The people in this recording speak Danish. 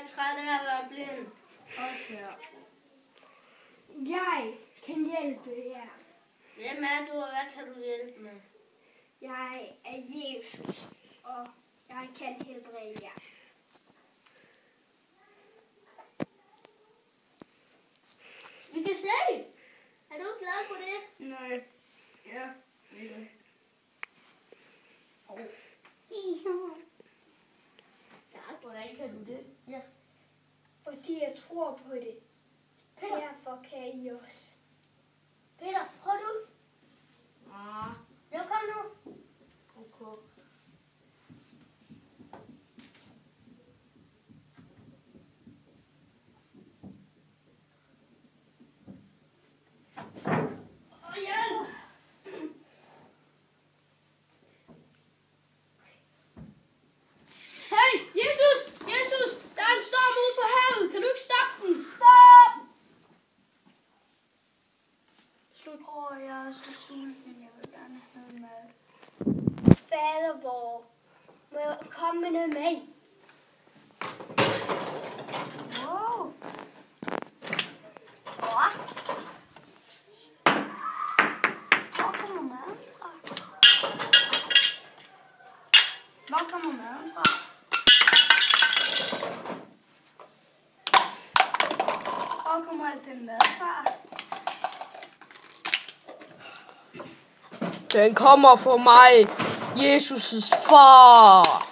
træt af at være blind. Også her. Jeg kan hjælpe jer. Hvem er du, og hvad kan du hjælpe med? Jeg er Jesus, og jeg kan helbrede jer. Vi kan se. Er du glad for det? Nej. Ja. Ja, hvordan kan du det? Ja. Fordi jeg tror på det. Peter. Derfor kan I også. Peter, prøv du. Ja, kom nu. Okay. Hey, Jesus! Jesus! Der er en storm ude på havet. Kan du ikke stoppe den? Stop! Slut. Jeg er så sulten. Jeg vil gerne have mad. Fader vor, må jeg komme med noget mad? Wow. Hvor kommer maden fra? Hvor kommer maden fra? Hvor kommer alt den mad fra? Den kommer fra mig, Jesus' far.